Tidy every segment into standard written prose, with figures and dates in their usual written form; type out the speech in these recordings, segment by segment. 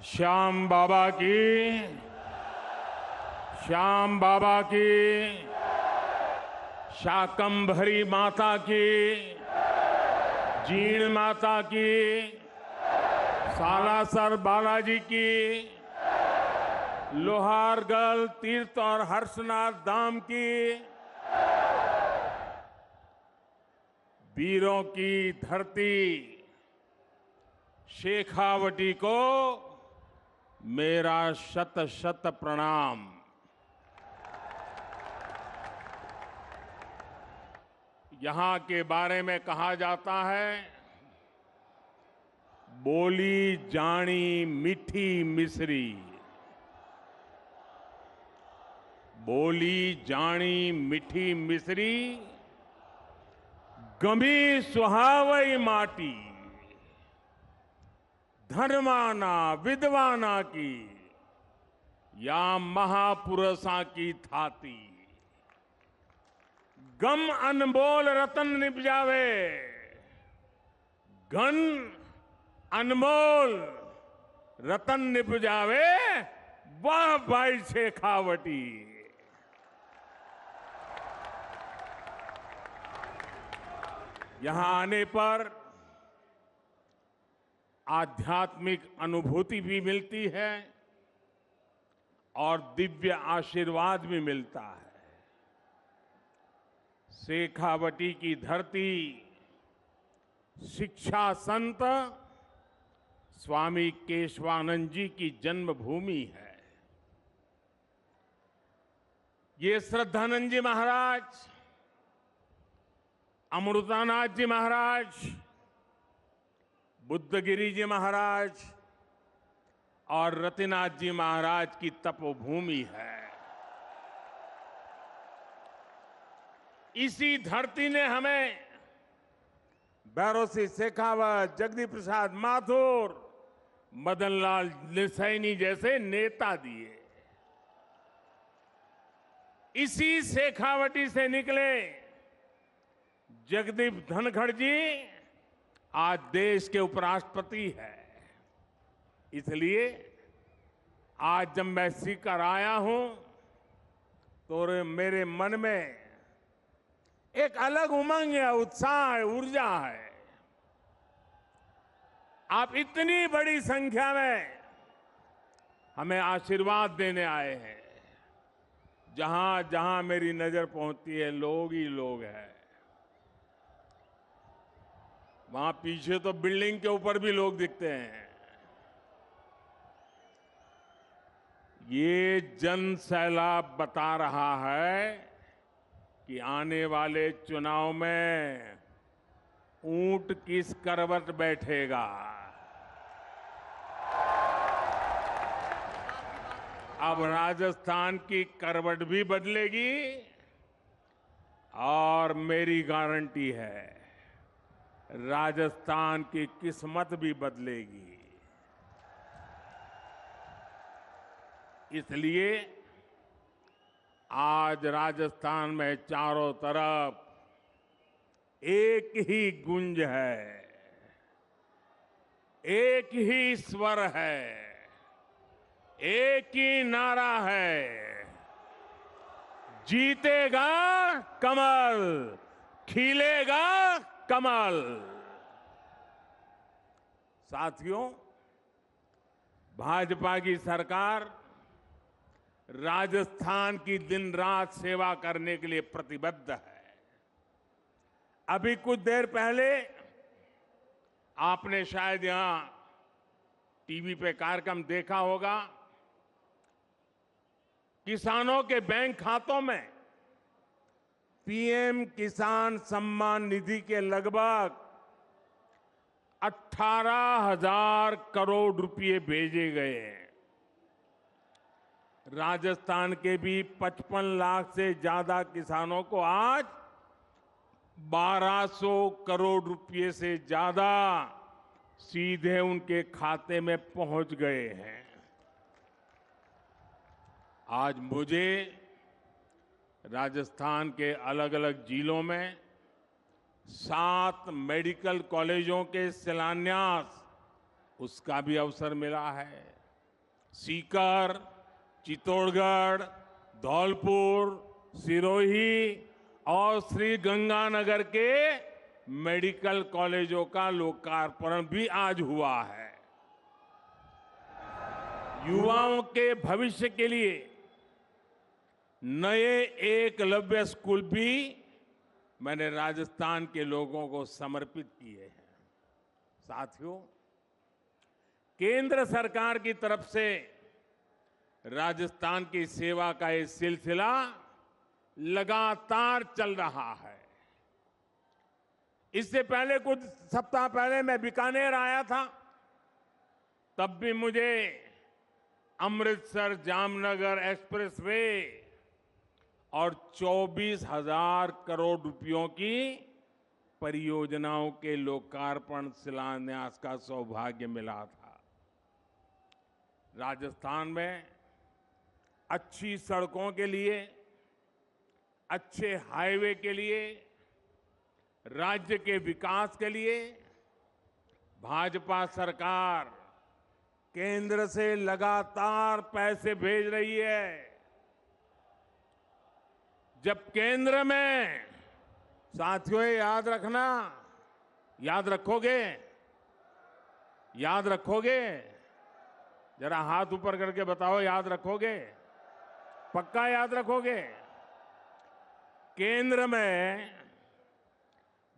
श्याम बाबा की, श्याम बाबा की, शाकंभरी माता की, जीण माता की, सालासर बालाजी की, लोहारगढ़ तीर्थ और हर्षनाथ धाम की, वीरों की धरती शेखावटी को मेरा शत शत प्रणाम। यहां के बारे में कहा जाता है, बोली जानी मीठी मिश्री, बोली जानी मीठी मिश्री, गमी सुहावई माटी, धर्माना विद्वाना की, या महापुरुषा की थाती, गम अनमोल रतन निपजावे, घन अनमोल रतन निपजावे, वाह भाई शेखावटी। यहां आने पर आध्यात्मिक अनुभूति भी मिलती है और दिव्य आशीर्वाद भी मिलता है। शेखावटी की धरती शिक्षा संत स्वामी केशवानंद जी की जन्मभूमि है। ये श्रद्धानंद जी महाराज, अमृतानाथ जी महाराज, बुद्धगिरी जी महाराज और रतिनाथ जी महाराज की तपोभूमि है। इसी धरती ने हमें भैरव सिंह शेखावत, जगदीश प्रसाद माथुर, मदन लाल सैनी जैसे नेता दिए। इसी शेखावटी से निकले जगदीप धनखड़ जी आज देश के उपराष्ट्रपति हैं। इसलिए आज जब मैं सीकर आया हूं तो मेरे मन में एक अलग उमंग है, उत्साह है, ऊर्जा है। आप इतनी बड़ी संख्या में हमें आशीर्वाद देने आए हैं। जहां जहां मेरी नजर पहुंचती है लोग ही लोग हैं। वहां पीछे तो बिल्डिंग के ऊपर भी लोग दिखते हैं। ये जन सैलाब बता रहा है कि आने वाले चुनाव में ऊंट किस करवट बैठेगा। अब राजस्थान की करवट भी बदलेगी और मेरी गारंटी है राजस्थान की किस्मत भी बदलेगी। इसलिए आज राजस्थान में चारों तरफ एक ही गूंज है, एक ही स्वर है, एक ही नारा है, जीतेगा कमल, खिलेगा कमल। साथियों, भाजपा की सरकार राजस्थान की दिन रात सेवा करने के लिए प्रतिबद्ध है। अभी कुछ देर पहले आपने शायद यहां टीवी पे कार्यक्रम देखा होगा। किसानों के बैंक खातों में पीएम किसान सम्मान निधि के लगभग 18,000 करोड़ रुपए भेजे गए हैं। राजस्थान के भी 55 लाख से ज्यादा किसानों को आज 1200 करोड़ रुपए से ज्यादा सीधे उनके खाते में पहुंच गए हैं। आज मुझे राजस्थान के अलग अलग जिलों में 7 मेडिकल कॉलेजों के शिलान्यास उसका भी अवसर मिला है। सीकर, चित्तौड़गढ़, धौलपुर, सिरोही और श्री गंगानगर के मेडिकल कॉलेजों का लोकार्पण भी आज हुआ है। युवाओं के भविष्य के लिए नए एकलव्य स्कूल भी मैंने राजस्थान के लोगों को समर्पित किए हैं। साथियों, केंद्र सरकार की तरफ से राजस्थान की सेवा का ये सिलसिला लगातार चल रहा है। इससे पहले कुछ सप्ताह पहले मैं बीकानेर आया था, तब भी मुझे अमृतसर जामनगर एक्सप्रेसवे और 24,000 करोड़ रुपयों की परियोजनाओं के लोकार्पण शिलान्यास का सौभाग्य मिला था। राजस्थान में अच्छी सड़कों के लिए, अच्छे हाईवे के लिए, राज्य के विकास के लिए भाजपा सरकार केंद्र से लगातार पैसे भेज रही है। जब केंद्र में, साथियों याद रखना, याद रखोगे, याद रखोगे, जरा हाथ ऊपर करके बताओ, याद रखोगे, पक्का याद रखोगे। केंद्र में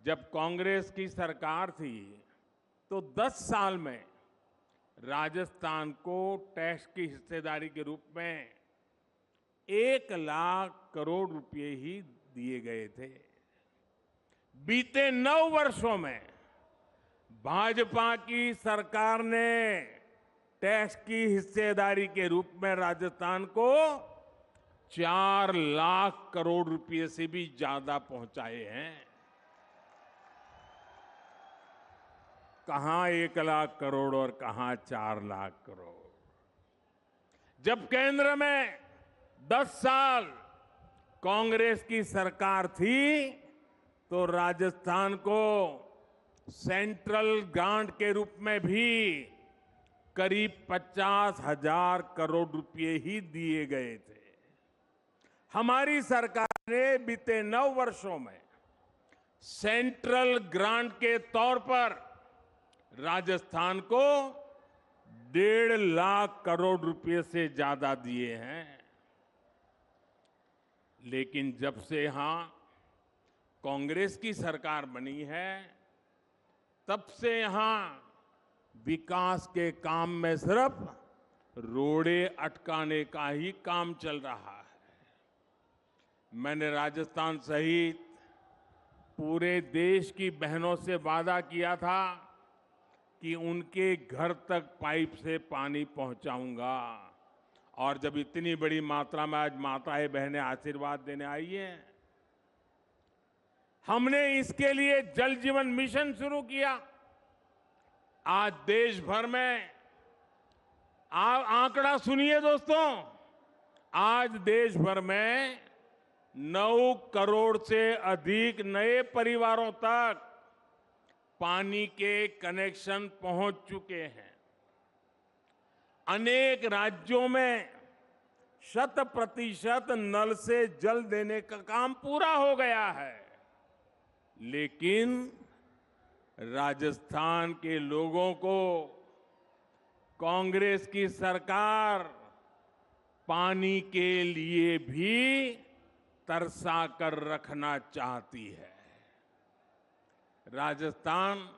जब कांग्रेस की सरकार थी तो 10 साल में राजस्थान को टैक्स की हिस्सेदारी के रूप में 1 लाख करोड़ रुपए ही दिए गए थे। बीते 9 वर्षों में भाजपा की सरकार ने टैक्स की हिस्सेदारी के रूप में राजस्थान को 4 लाख करोड़ रुपए से भी ज्यादा पहुंचाए हैं। कहां 1 लाख करोड़ और कहां 4 लाख करोड़। जब केंद्र में 10 साल कांग्रेस की सरकार थी तो राजस्थान को सेंट्रल ग्रांट के रूप में भी करीब 50,000 करोड़ रुपए ही दिए गए थे। हमारी सरकार ने बीते 9 वर्षों में सेंट्रल ग्रांट के तौर पर राजस्थान को 1.5 लाख करोड़ रुपए से ज्यादा दिए हैं। लेकिन जब से यहां कांग्रेस की सरकार बनी है, तब से यहां विकास के काम में सिर्फ रोड़े अटकाने का ही काम चल रहा है। मैंने राजस्थान सहित पूरे देश की बहनों से वादा किया था कि उनके घर तक पाइप से पानी पहुंचाऊंगा, और जब इतनी बड़ी मात्रा में आज माताएं बहनें आशीर्वाद देने आई हैं, हमने इसके लिए जल जीवन मिशन शुरू किया। आज देश भर में, आंकड़ा सुनिए दोस्तों, आज देश भर में 9 करोड़ से अधिक नए परिवारों तक पानी के कनेक्शन पहुंच चुके हैं। अनेक राज्यों में 100% नल से जल देने का काम पूरा हो गया है। लेकिन राजस्थान के लोगों को कांग्रेस की सरकार पानी के लिए भी तरसा कर रखना चाहती है। राजस्थान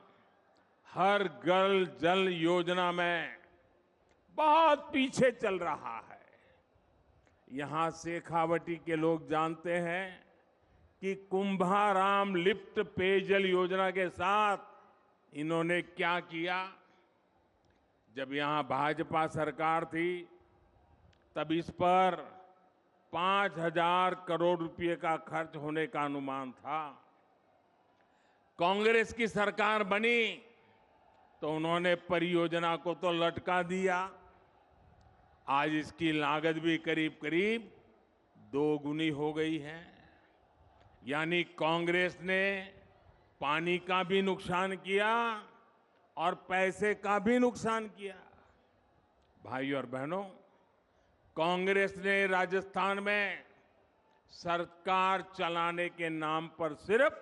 हर घर जल योजना में बहुत पीछे चल रहा है। यहां शेखावटी के लोग जानते हैं कि कुंभाराम लिफ्ट पेयजल योजना के साथ इन्होंने क्या किया। जब यहां भाजपा सरकार थी तब इस पर 5,000 करोड़ रुपए का खर्च होने का अनुमान था। कांग्रेस की सरकार बनी तो उन्होंने परियोजना को तो लटका दिया। आज इसकी लागत भी करीब करीब 2 गुनी हो गई है। यानी कांग्रेस ने पानी का भी नुकसान किया और पैसे का भी नुकसान किया। भाइयों और बहनों, कांग्रेस ने राजस्थान में सरकार चलाने के नाम पर सिर्फ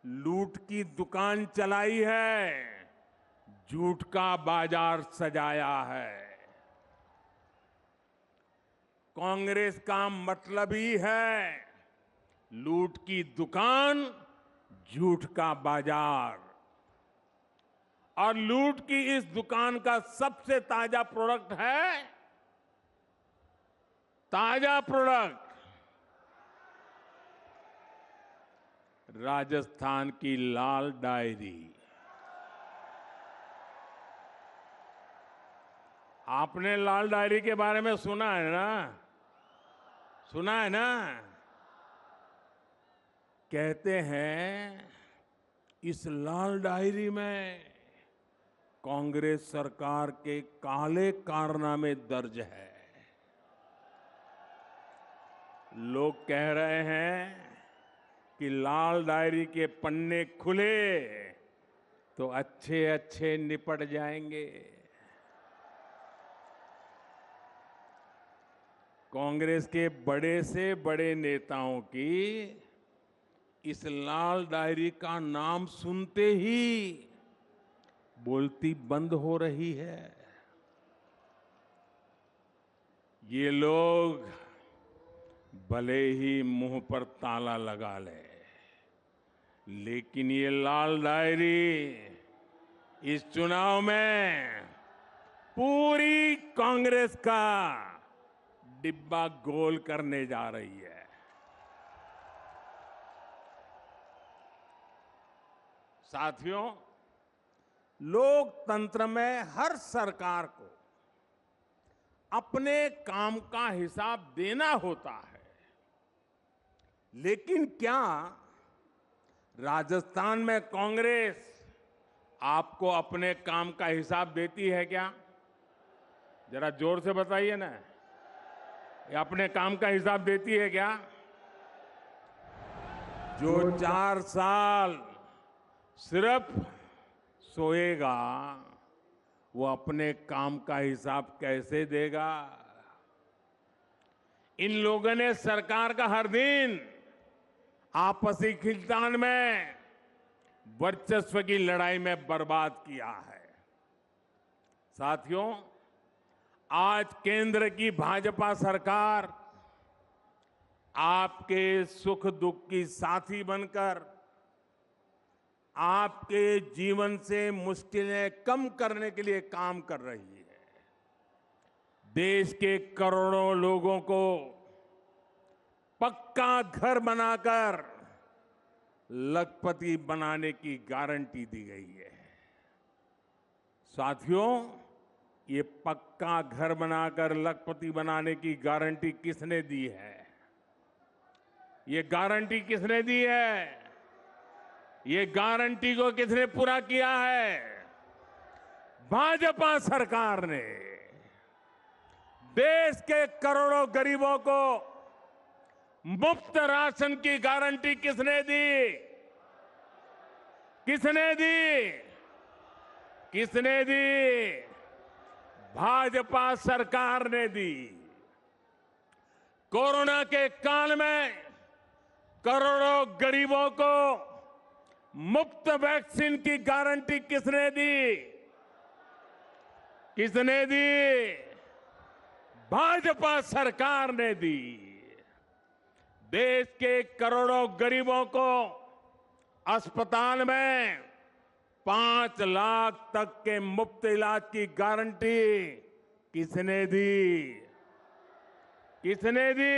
लूट की दुकान चलाई है, झूठ का बाजार सजाया है। कांग्रेस का मतलब ही है लूट की दुकान, झूठ का बाजार। और लूट की इस दुकान का सबसे ताजा प्रोडक्ट है, राजस्थान की लाल डायरी। आपने लाल डायरी के बारे में सुना है ना? सुना है ना? कहते हैं इस लाल डायरी में कांग्रेस सरकार के काले कारनामे दर्ज है। लोग कह रहे हैं कि लाल डायरी के पन्ने खुले तो अच्छे अच्छे निपट जाएंगे। कांग्रेस के बड़े से बड़े नेताओं की इस लाल डायरी का नाम सुनते ही बोलती बंद हो रही है। ये लोग भले ही मुंह पर ताला लगा ले, लेकिन ये लाल डायरी इस चुनाव में पूरी कांग्रेस का डिब्बा गोल करने जा रही है। साथियों, लोकतंत्र में हर सरकार को अपने काम का हिसाब देना होता है, लेकिन क्या राजस्थान में कांग्रेस आपको अपने काम का हिसाब देती है क्या? जरा जोर से बताइए ना, ये अपने काम का हिसाब देती है क्या? जो 4 साल सिर्फ सोएगा, वो अपने काम का हिसाब कैसे देगा? इन लोगों ने सरकार का हर दिन आपसी खींचतान में, वर्चस्व की लड़ाई में बर्बाद किया है। साथियों, आज केंद्र की भाजपा सरकार आपके सुख दुख की साथी बनकर आपके जीवन से मुश्किलें कम करने के लिए काम कर रही है। देश के करोड़ों लोगों को पक्का घर बनाकर लखपति बनाने की गारंटी दी गई है। साथियों, ये पक्का घर बनाकर लखपति बनाने की गारंटी किसने दी है? ये गारंटी किसने दी है? ये गारंटी को किसने पूरा किया है? भाजपा सरकार ने। देश के करोड़ों गरीबों को मुफ्त राशन की गारंटी किसने दी? किसने दी? किसने दी? भाजपा सरकार ने दी। कोरोना के काल में करोड़ों गरीबों को मुफ्त वैक्सीन की गारंटी किसने दी? किसने दी? भाजपा सरकार ने दी। देश के करोड़ों गरीबों को अस्पताल में 5 लाख तक के मुफ्त इलाज की गारंटी किसने दी? किसने दी?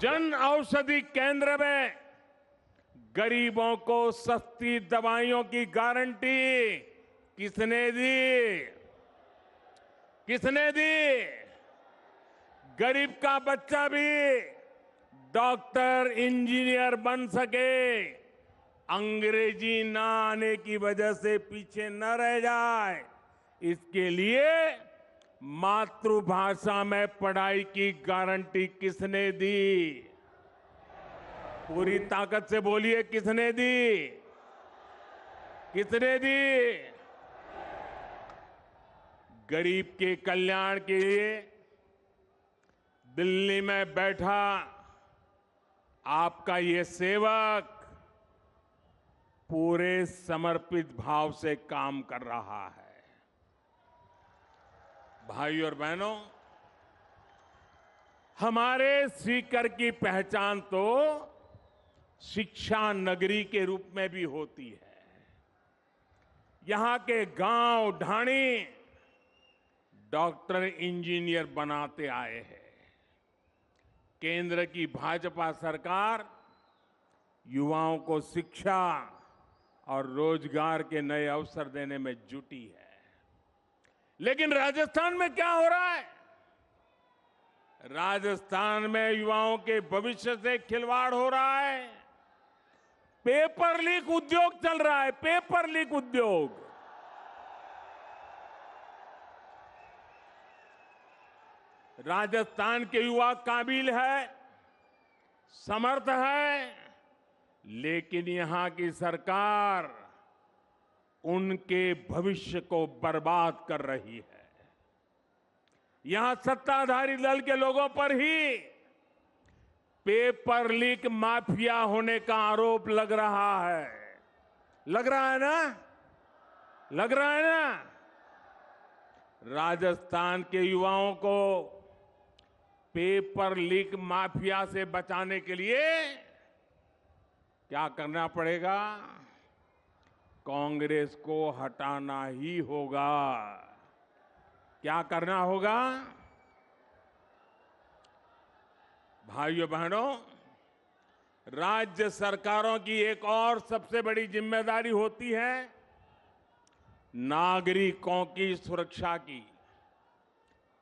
जन औषधि केंद्र में गरीबों को सस्ती दवाइयों की गारंटी किसने दी? किसने दी? गरीब का बच्चा भी डॉक्टर, इंजीनियर बन सके, अंग्रेजी ना आने की वजह से पीछे न रह जाए, इसके लिए मातृभाषा में पढ़ाई की गारंटी किसने दी? पूरी ताकत से बोलिए, किसने दी? किसने दी? गरीब के कल्याण के लिए दिल्ली में बैठा आपका ये सेवक पूरे समर्पित भाव से काम कर रहा है। भाइयों और बहनों, हमारे सीकर की पहचान तो शिक्षा नगरी के रूप में भी होती है। यहां के गांव ढाणी डॉक्टर इंजीनियर बनाते आए हैं। केंद्र की भाजपा सरकार युवाओं को शिक्षा और रोजगार के नए अवसर देने में जुटी है। लेकिन राजस्थान में क्या हो रहा है? राजस्थान में युवाओं के भविष्य से खिलवाड़ हो रहा है। पेपर लीक उद्योग चल रहा है, पेपर लीक उद्योग। राजस्थान के युवा काबिल है, समर्थ है, लेकिन यहां की सरकार उनके भविष्य को बर्बाद कर रही है। यहां सत्ताधारी दल के लोगों पर ही पेपर लीक माफिया होने का आरोप लग रहा है। लग रहा है ना? लग रहा है ना? राजस्थान के युवाओं को पेपर लीक माफिया से बचाने के लिए क्या करना पड़ेगा? कांग्रेस को हटाना ही होगा। क्या करना होगा? भाइयों बहनों, राज्य सरकारों की एक और सबसे बड़ी जिम्मेदारी होती है नागरिकों की सुरक्षा की,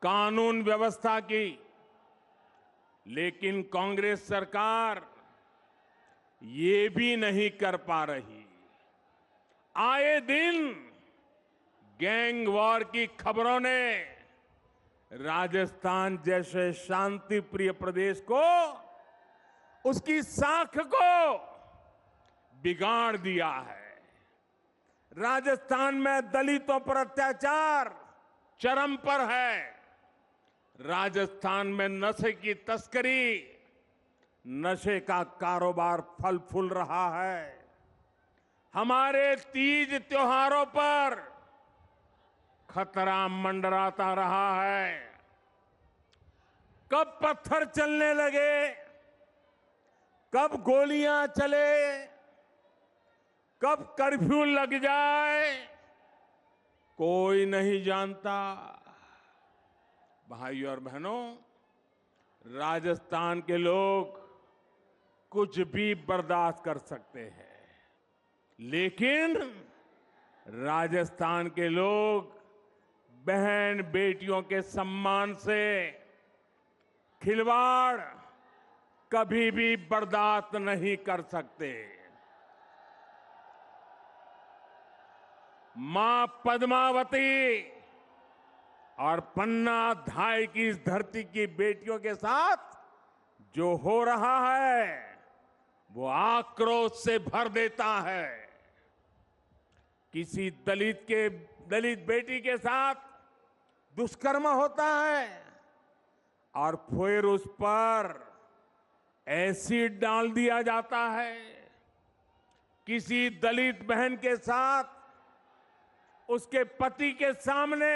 कानून व्यवस्था की। लेकिन कांग्रेस सरकार ये भी नहीं कर पा रही। आए दिन गैंग वॉर की खबरों ने राजस्थान जैसे शांति प्रिय प्रदेश को, उसकी साख को बिगाड़ दिया है। राजस्थान में दलितों पर अत्याचार चरम पर है। राजस्थान में नशे की तस्करी, नशे का कारोबार फल फूल रहा है। हमारे तीज त्योहारों पर खतरा मंडराता रहा है। कब पत्थर चलने लगे, कब गोलियां चले, कब कर्फ्यू लग जाए, कोई नहीं जानता। भाइयों और बहनों, राजस्थान के लोग कुछ भी बर्दाश्त कर सकते हैं, लेकिन राजस्थान के लोग बहन बेटियों के सम्मान से खिलवाड़ कभी भी बर्दाश्त नहीं कर सकते। मां पद्मावती और पन्ना धाय की इस धरती की बेटियों के साथ जो हो रहा है वो आक्रोश से भर देता है। किसी दलित बेटी के साथ दुष्कर्म होता है और फिर उस पर एसिड डाल दिया जाता है। किसी दलित बहन के साथ उसके पति के सामने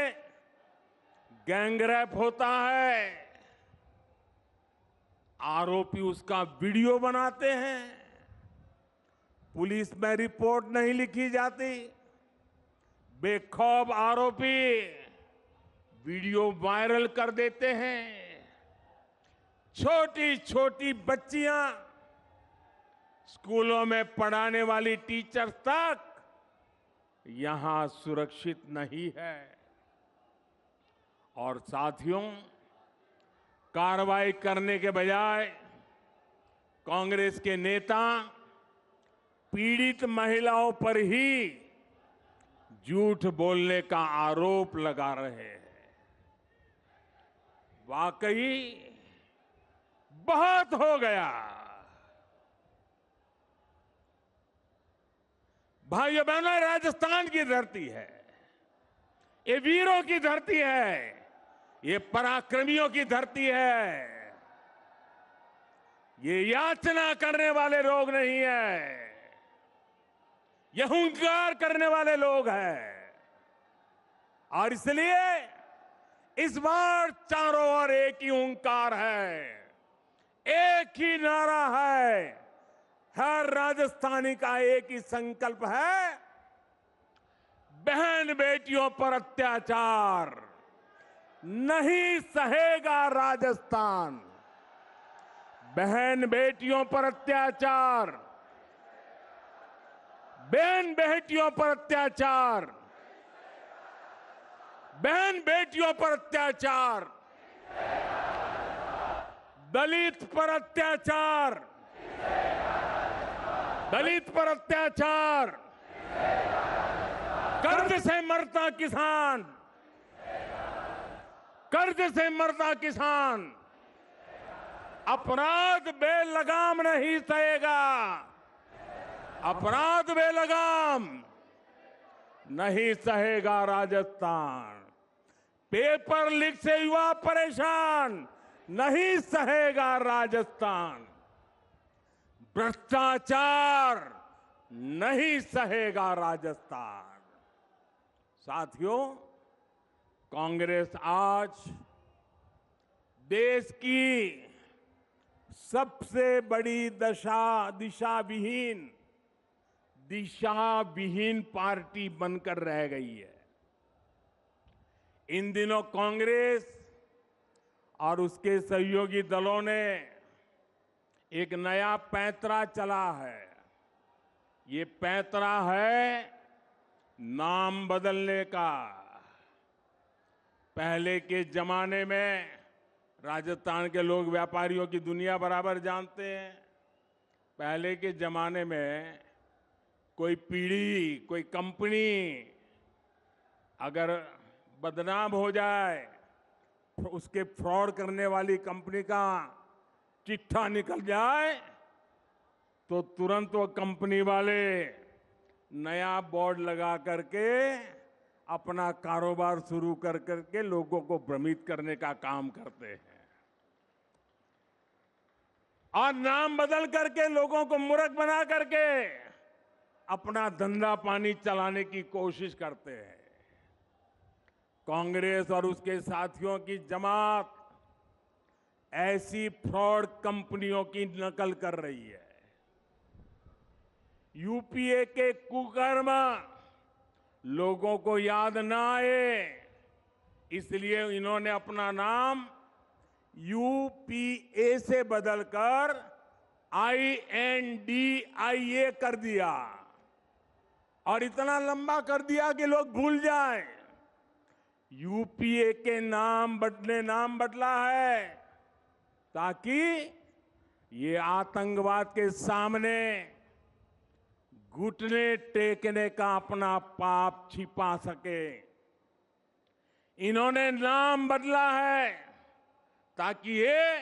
गैंगरेप होता है, आरोपी उसका वीडियो बनाते हैं, पुलिस में रिपोर्ट नहीं लिखी जाती, बेखौफ आरोपी वीडियो वायरल कर देते हैं। छोटी छोटी बच्चियां, स्कूलों में पढ़ाने वाली टीचर्स तक यहां सुरक्षित नहीं है। और साथियों, कार्रवाई करने के बजाय कांग्रेस के नेता पीड़ित महिलाओं पर ही झूठ बोलने का आरोप लगा रहे हैं। वाकई बहुत हो गया। भाइयों बहनों, राजस्थान की धरती है, ये वीरों की धरती है, ये पराक्रमियों की धरती है। ये याचना करने वाले लोग नहीं है, ये हुंकार करने वाले लोग हैं। और इसलिए इस बार चारों ओर एक ही हुंकार है, एक ही नारा है, हर राजस्थानी का एक ही संकल्प है, बहन बेटियों पर अत्याचार नहीं सहेगा राजस्थान। बहन बेटियों पर अत्याचार, बहन बेटियों पर अत्याचार, बहन बेटियों पर अत्याचार, दलित पर अत्याचार, दलित पर अत्याचार, कर्ज से मरता किसान, कर्ज से मरता किसान अपराध बेलगाम नहीं सहेगा, अपराध बेलगाम नहीं सहेगा राजस्थान। पेपर लीक से युवा परेशान नहीं सहेगा राजस्थान। भ्रष्टाचार नहीं सहेगा राजस्थान। साथियों, कांग्रेस आज देश की सबसे बड़ी दिशा विहीन पार्टी बनकर रह गई है। इन दिनों कांग्रेस और उसके सहयोगी दलों ने एक नया पैंतरा चला है। ये पैंतरा है नाम बदलने का। पहले के जमाने में राजस्थान के लोग व्यापारियों की दुनिया बराबर जानते हैं। पहले के जमाने में कोई पीढ़ी, कोई कंपनी अगर बदनाम हो जाए, उसके फ्रॉड करने वाली कंपनी का चिट्ठा निकल जाए, तो तुरंत वो कंपनी वाले नया बोर्ड लगा करके अपना कारोबार शुरू कर करके लोगों को भ्रमित करने का काम करते हैं और नाम बदल करके लोगों को मूर्ख बना करके अपना धंधा पानी चलाने की कोशिश करते हैं। कांग्रेस और उसके साथियों की जमात ऐसी फ्रॉड कंपनियों की नकल कर रही है। यूपीए के कुकर्म लोगों को याद ना आए, इसलिए इन्होंने अपना नाम यूपीए से बदलकर INDIA कर दिया और इतना लंबा कर दिया कि लोग भूल जाएं। यूपीए के नाम बदला है ताकि ये आतंकवाद के सामने घुटने टेकने का अपना पाप छिपा सके। इन्होंने नाम बदला है ताकि ये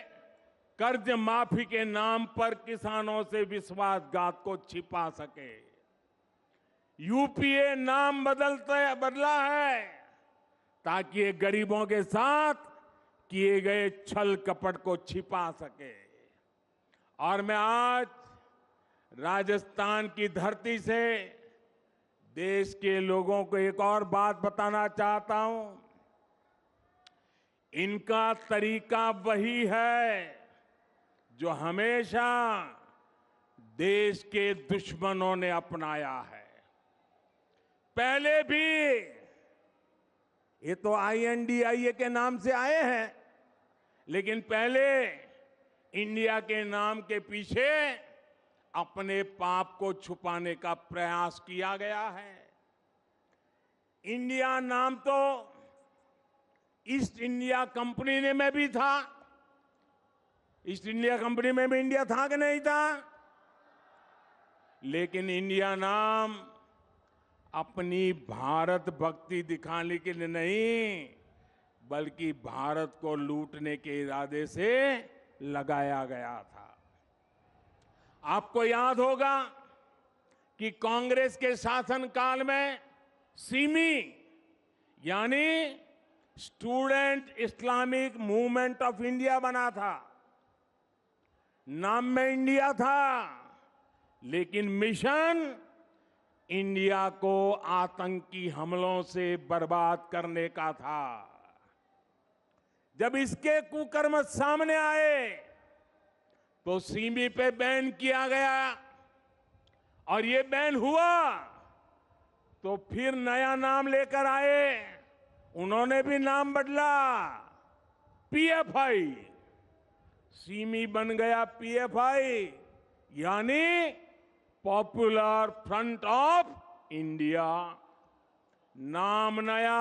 कर्ज माफी के नाम पर किसानों से विश्वासघात को छिपा सके। यूपीए नाम बदला है ताकि ये गरीबों के साथ किए गए छल कपट को छिपा सके। और मैं आज राजस्थान की धरती से देश के लोगों को एक और बात बताना चाहता हूं। इनका तरीका वही है जो हमेशा देश के दुश्मनों ने अपनाया है। पहले भी ये तो INDIA के नाम से आए हैं, लेकिन पहले इंडिया के नाम के पीछे अपने पाप को छुपाने का प्रयास किया गया है। इंडिया नाम तो ईस्ट इंडिया कंपनी में भी था। ईस्ट इंडिया कंपनी में भी इंडिया था कि नहीं था? लेकिन इंडिया नाम अपनी भारत भक्ति दिखाने के लिए नहीं, बल्कि भारत को लूटने के इरादे से लगाया गया था। आपको याद होगा कि कांग्रेस के शासनकाल में सिमी यानी student Islamic movement of India बना था। नाम में इंडिया था, लेकिन मिशन इंडिया को आतंकी हमलों से बर्बाद करने का था। जब इसके कुकर्म सामने आए तो सीमी पे बैन किया गया, और ये बैन हुआ तो फिर नया नाम लेकर आए। उन्होंने भी नाम बदला, पीएफआई। सीमी बन गया पीएफआई, यानी पॉपुलर फ्रंट ऑफ इंडिया। नाम नया,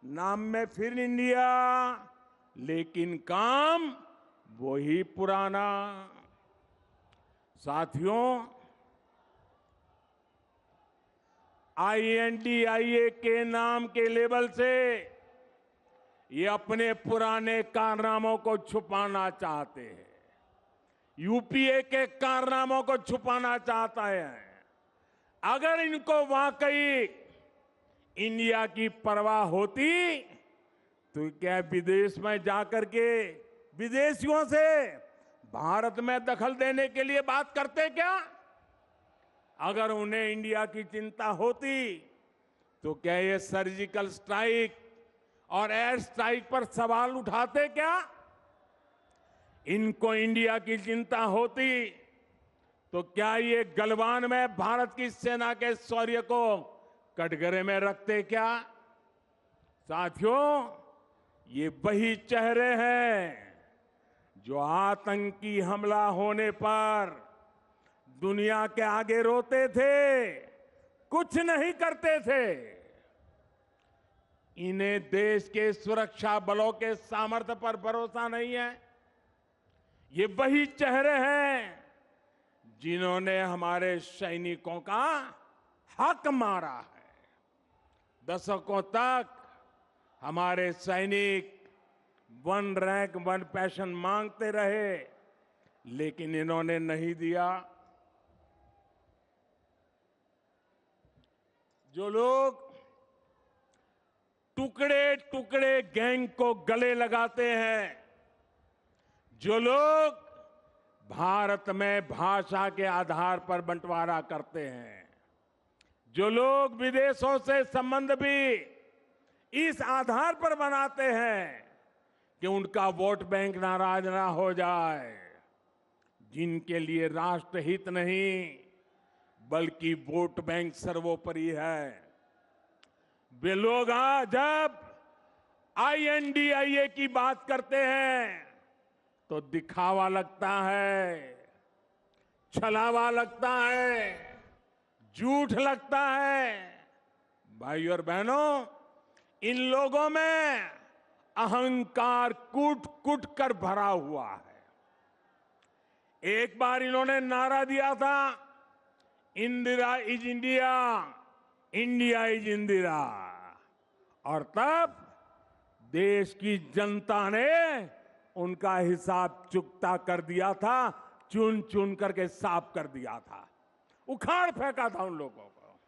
नाम में फिर इंडिया, लेकिन काम वही पुराना। साथियों, INDIA के नाम के लेबल से ये अपने पुराने कारनामों को छुपाना चाहते हैं। यूपीए के कारनामों को छुपाना चाहता है। अगर इनको वाकई इंडिया की परवाह होती तो क्या विदेश में जाकर के विदेशियों से भारत में दखल देने के लिए बात करते क्या? अगर उन्हें इंडिया की चिंता होती तो क्या ये सर्जिकल स्ट्राइक और एयर स्ट्राइक पर सवाल उठाते क्या? इनको इंडिया की चिंता होती तो क्या ये गलवान में भारत की सेना के शौर्य को कटघरे में रखते क्या? साथियों, ये वही चेहरे हैं जो आतंकी हमला होने पर दुनिया के आगे रोते थे, कुछ नहीं करते थे। इन्हें देश के सुरक्षा बलों के सामर्थ्य पर भरोसा नहीं है। ये वही चेहरे हैं जिन्होंने हमारे सैनिकों का हक मारा है। दशकों तक हमारे सैनिक वन रैंक वन पेंशन मांगते रहे, लेकिन इन्होंने नहीं दिया। जो लोग टुकड़े टुकड़े गैंग को गले लगाते हैं, जो लोग भारत में भाषा के आधार पर बंटवारा करते हैं, जो लोग विदेशों से संबंध भी इस आधार पर बनाते हैं कि उनका वोट बैंक नाराज ना हो जाए, जिनके लिए राष्ट्रहित नहीं बल्कि वोट बैंक सर्वोपरि है, वे लोग आज जब INDIA की बात करते हैं तो दिखावा लगता है, छलावा लगता है, झूठ लगता है। भाइयों और बहनों, इन लोगों में अहंकार कूट कूट कर भरा हुआ है। एक बार इन्होंने नारा दिया था, Indira is India, India is Indira, और तब देश की जनता ने उनका हिसाब चुकता कर दिया था, चुन चुन करके साफ कर दिया था, उखाड़ फेंका था उन लोगों को।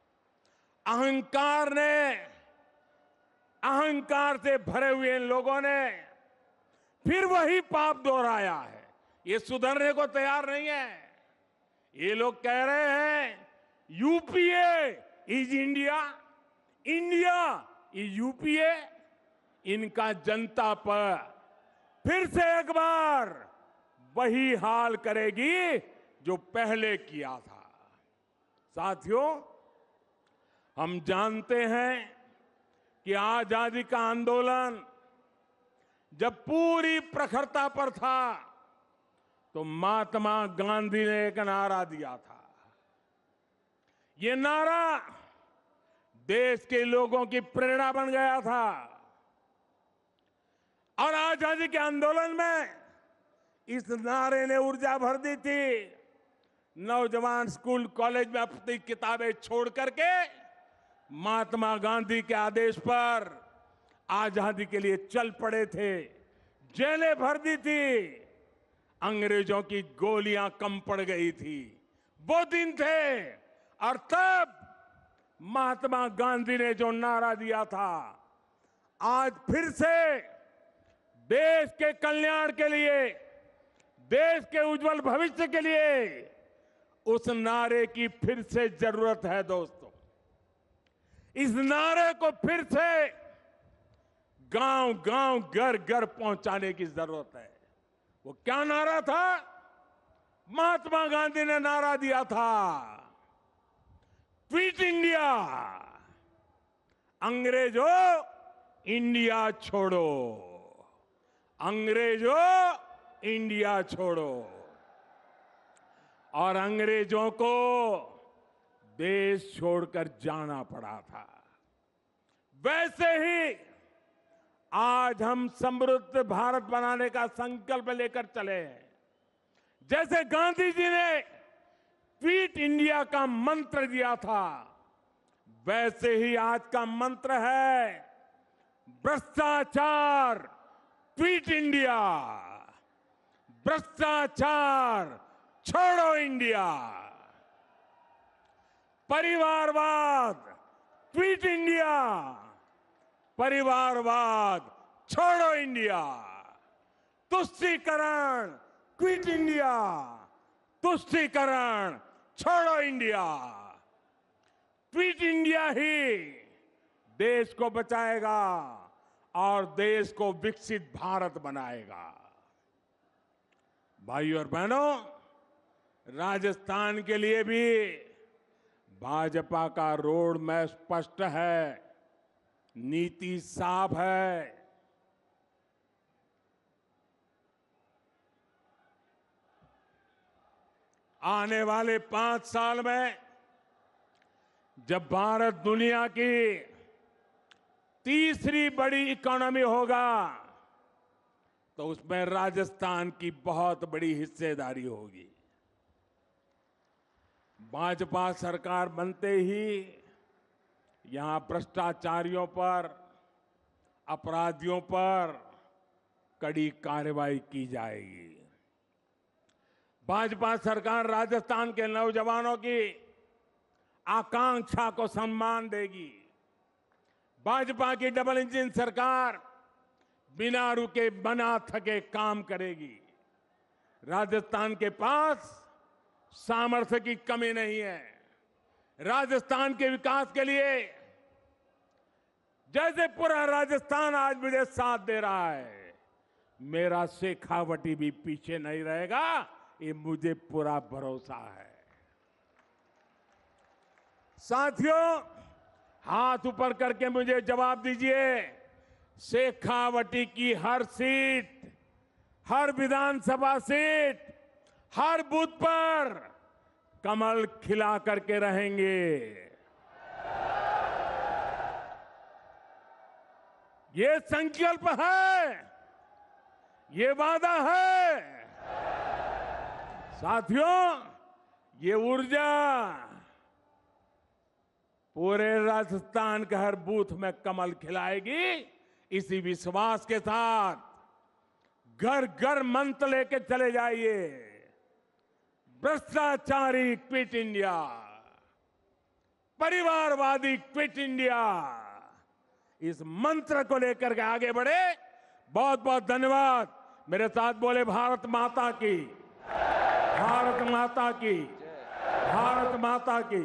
अहंकार से भरे हुए इन लोगों ने फिर वही पाप दोहराया है। ये सुधरने को तैयार नहीं है। ये लोग कह रहे हैं UPA is India, India is UPA. इनका जनता पर फिर से एक बार वही हाल करेगी जो पहले किया था। साथियों, हम जानते हैं कि आजादी का आंदोलन जब पूरी प्रखरता पर था तो महात्मा गांधी ने एक नारा दिया था। ये नारा देश के लोगों की प्रेरणा बन गया था, और आजादी के आंदोलन में इस नारे ने ऊर्जा भर दी थी। नौजवान स्कूल कॉलेज में अपनी किताबें छोड़ करके महात्मा गांधी के आदेश पर आजादी के लिए चल पड़े थे। जेलें भर दी थी, अंग्रेजों की गोलियां कम पड़ गई थी। वो दिन थे, और तब महात्मा गांधी ने जो नारा दिया था, आज फिर से देश के कल्याण के लिए, देश के उज्जवल भविष्य के लिए उस नारे की फिर से जरूरत है दोस्तों। इस नारे को फिर से गांव-गांव, घर-घर पहुंचाने की जरूरत है। वो क्या नारा था? महात्मा गांधी ने नारा दिया था, क्विट इंडिया, अंग्रेजों इंडिया छोड़ो, अंग्रेजों इंडिया छोड़ो। और अंग्रेजों को देश छोड़कर जाना पड़ा था। वैसे ही आज हम समृद्ध भारत बनाने का संकल्प लेकर चले हैं। जैसे गांधी जी ने क्विट इंडिया का मंत्र दिया था, वैसे ही आज का मंत्र है भ्रष्टाचार क्विट इंडिया, भ्रष्टाचार छोड़ो इंडिया, परिवारवाद क्विट इंडिया, परिवारवाद छोड़ो इंडिया, तुष्टीकरण क्विट इंडिया, तुष्टीकरण छोड़ो इंडिया। क्विट इंडिया ही देश को बचाएगा और देश को विकसित भारत बनाएगा। भाइयों और बहनों, राजस्थान के लिए भी भाजपा का रोड मैप स्पष्ट है, नीति साफ है। आने वाले 5 साल में जब भारत दुनिया की तीसरी बड़ी इकोनॉमी होगा, तो उसमें राजस्थान की बहुत बड़ी हिस्सेदारी होगी। भाजपा सरकार बनते ही यहां भ्रष्टाचारियों पर, अपराधियों पर कड़ी कार्रवाई की जाएगी। भाजपा सरकार राजस्थान के नौजवानों की आकांक्षा को सम्मान देगी। भाजपा की डबल इंजन सरकार बिना रुके बिना थके काम करेगी। राजस्थान के पास सामर्थ्य की कमी नहीं है। राजस्थान के विकास के लिए जैसे पूरा राजस्थान आज मुझे साथ दे रहा है, मेरा शेखावटी भी पीछे नहीं रहेगा, ये मुझे पूरा भरोसा है। साथियों, हाथ ऊपर करके मुझे जवाब दीजिए, शेखावटी की हर सीट, हर विधानसभा सीट, हर बूथ पर कमल खिला करके रहेंगे। ये संकल्प है, ये वादा है। साथियों, ये ऊर्जा पूरे राजस्थान के हर बूथ में कमल खिलाएगी। इसी विश्वास के साथ घर घर मंत्र लेके चले जाइए, भ्रष्टाचारी क्विट इंडिया, परिवारवादी क्विट इंडिया। इस मंत्र को लेकर के आगे बढ़े। बहुत बहुत धन्यवाद। मेरे साथ बोले भारत माता की, भारत माता की, भारत माता की।